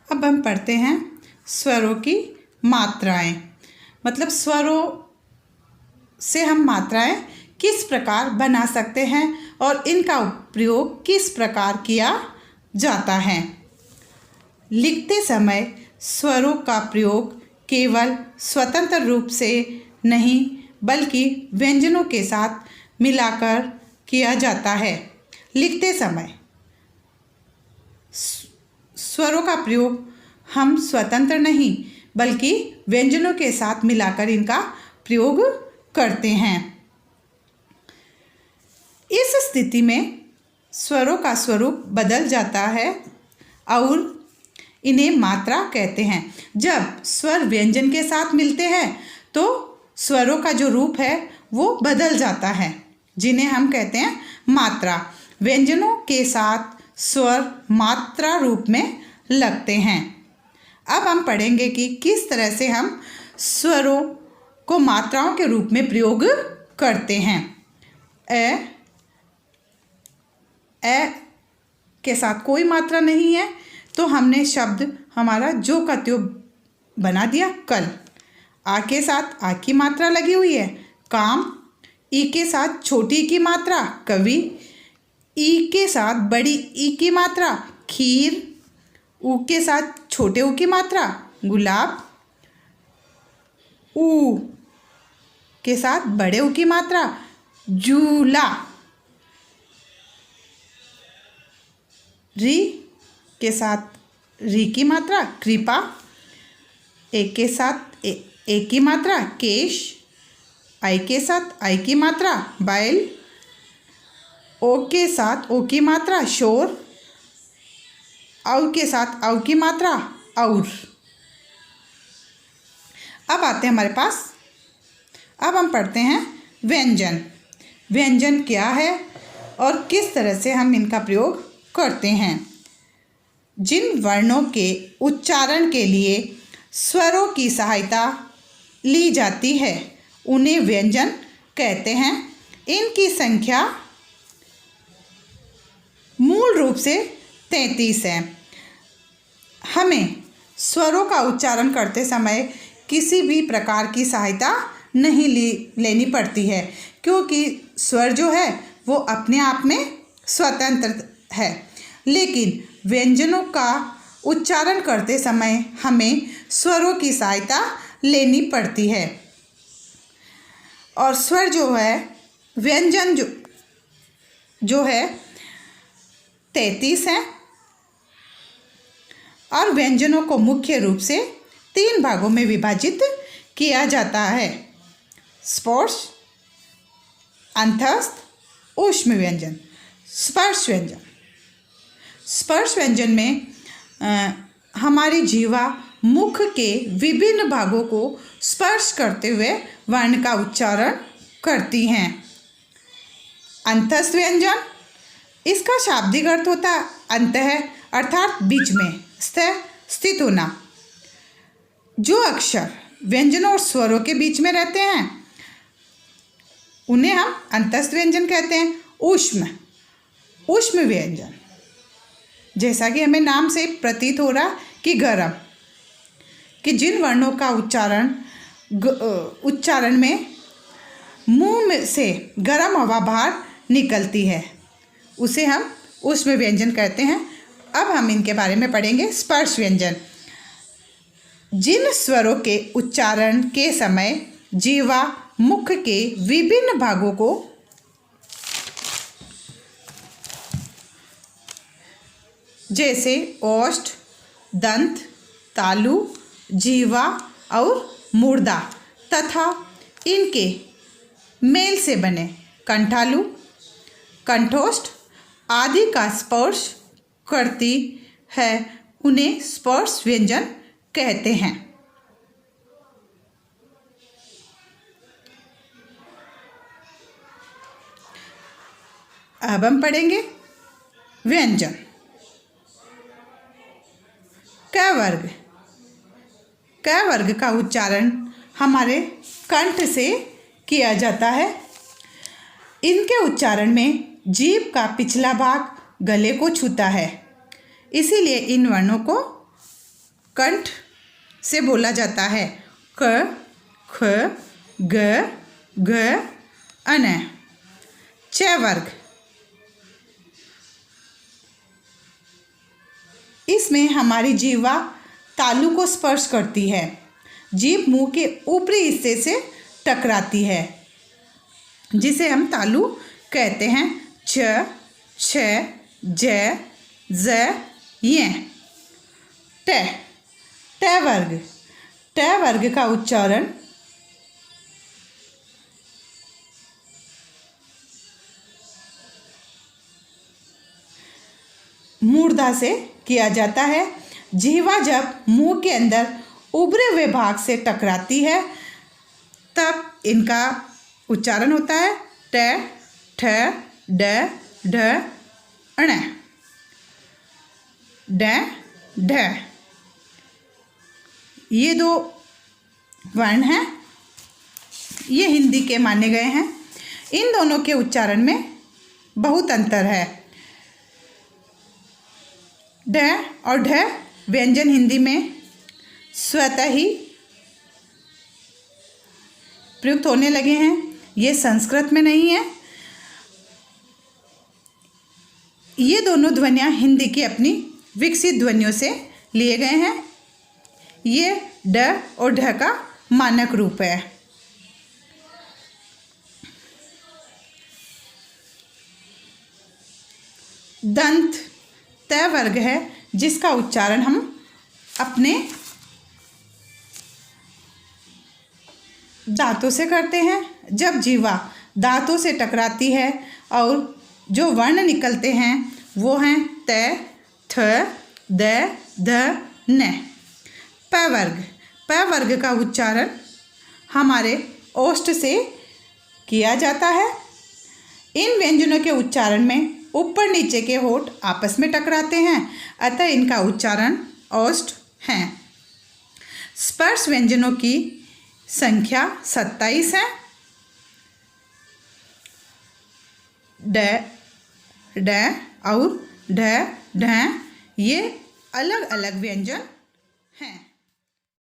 अब हम पढ़ते हैं स्वरों की मात्राएं। मतलब स्वरों से हम मात्राएं किस प्रकार बना सकते हैं और इनका प्रयोग किस प्रकार किया जाता है। लिखते समय स्वरों का प्रयोग केवल स्वतंत्र रूप से नहीं बल्कि व्यंजनों के साथ मिलाकर किया जाता है। लिखते समय स्वरों का प्रयोग हम स्वतंत्र नहीं बल्कि व्यंजनों के साथ मिलाकर इनका प्रयोग करते हैं। इस स्थिति में स्वरों का स्वरूप बदल जाता है और इन्हें मात्रा कहते हैं। जब स्वर व्यंजन के साथ मिलते हैं तो स्वरों का जो रूप है वो बदल जाता है, जिन्हें हम कहते हैं मात्रा। व्यंजनों के साथ स्वर मात्रा रूप में लगते हैं। अब हम पढ़ेंगे कि किस तरह से हम स्वरों को मात्राओं के रूप में प्रयोग करते हैं। ए के साथ कोई मात्रा नहीं है तो हमने शब्द हमारा जो का त्यों बना दिया कल। आ के साथ आ की मात्रा लगी हुई है काम। ई के साथ छोटी ई की मात्रा कवि। ई के साथ बड़ी ई की मात्रा खीर। ऊ के साथ छोटे ऊ की मात्रा गुलाब। ऊ के साथ बड़े ऊ की मात्रा झूला। री के साथ री की मात्रा कृपा। ए के साथ ए की मात्रा केश। आई के साथ आई की मात्रा बैल। ओ के साथ ओ की मात्रा शोर। औ के साथ औ की मात्रा और। अब आते हैं हमारे पास, अब हम पढ़ते हैं व्यंजन। व्यंजन क्या है और किस तरह से हम इनका प्रयोग करते हैं। जिन वर्णों के उच्चारण के लिए स्वरों की सहायता ली जाती है उन्हें व्यंजन कहते हैं। इनकी संख्या मूल रूप से 33 है। हमें स्वरों का उच्चारण करते समय किसी भी प्रकार की सहायता नहीं लेनी पड़ती है, क्योंकि स्वर जो है वो अपने आप में स्वतंत्र है। लेकिन व्यंजनों का उच्चारण करते समय हमें स्वरों की सहायता लेनी पड़ती है। और स्वर जो है व्यंजन जो है 33 हैं और व्यंजनों को मुख्य रूप से 3 भागों में विभाजित किया जाता है। स्पर्श, अंतस्थ, ऊष्म व्यंजन। स्पर्श व्यंजन। स्पर्श व्यंजन में हमारी जीवा मुख के विभिन्न भागों को स्पर्श करते हुए वर्ण का उच्चारण करती हैं। अंतस्थ व्यंजन, इसका शाब्दिक अर्थ होता है अंतः अर्थात बीच में, स्थित होना। जो अक्षर व्यंजनों और स्वरों के बीच में रहते हैं उन्हें हम अंतस्थ व्यंजन कहते हैं। ऊष्म व्यंजन, जैसा कि हमें नाम से प्रतीत हो रहा कि गर्म, कि जिन वर्णों का उच्चारण में मुंह में से गर्म हवा बाहर निकलती है उसे हम ऊष्म व्यंजन कहते हैं। अब हम इनके बारे में पढ़ेंगे। स्पर्श व्यंजन, जिन स्वरों के उच्चारण के समय जीवा मुख के विभिन्न भागों को जैसे ओष्ठ, दंत, तालु, जीवा और मूर्धा तथा इनके मेल से बने कंठालु, कंठोष्ठ आदि का स्पर्श करती है उन्हें स्पर्श व्यंजन कहते हैं। अब हम पढ़ेंगे व्यंजन। क वर्ग। क वर्ग का उच्चारण हमारे कंठ से किया जाता है। इनके उच्चारण में जीभ का पिछला भाग गले को छूता है, इसीलिए इन वर्णों को कंठ से बोला जाता है। क, ख, ग, घ, अन। च वर्ग, इसमें हमारी जीवा तालु को स्पर्श करती है। जीभ मुंह के ऊपरी हिस्से से टकराती है, जिसे हम तालु कहते हैं। छ, छ, ज, ज, य। ट, ट वर्ग, ट वर्ग का उच्चारण मूर्धा से किया जाता है। जिह्वा जब मुंह के अंदर उभरे हुए भाग से टकराती है तब इनका उच्चारण होता है ट, ठ, ड, ढ, ण। ड, ढ, ये दो वर्ण हैं, ये हिंदी के माने गए हैं। इन दोनों के उच्चारण में बहुत अंतर है। ढ और ढ व्यंजन हिंदी में स्वतः ही प्रयुक्त होने लगे हैं, ये संस्कृत में नहीं है। ये दोनों ध्वनियाँ हिंदी की अपनी विकसित ध्वनियों से लिए गए हैं। ये ड और ढ का मानक रूप है। दंत त वर्ग है, जिसका उच्चारण हम अपने दांतों से करते हैं। जब जीवा दांतों से टकराती है और जो वर्ण निकलते हैं वो हैं त, थ, द, ध, न। प वर्ग, प वर्ग का उच्चारण हमारे ओष्ठ से किया जाता है। इन व्यंजनों के उच्चारण में ऊपर नीचे के होंठ आपस में टकराते हैं, अतः इनका उच्चारण ओष्ठ है। स्पर्श व्यंजनों की संख्या 27 है। ड, ड और ढ, ढ, ये अलग अलग व्यंजन हैं।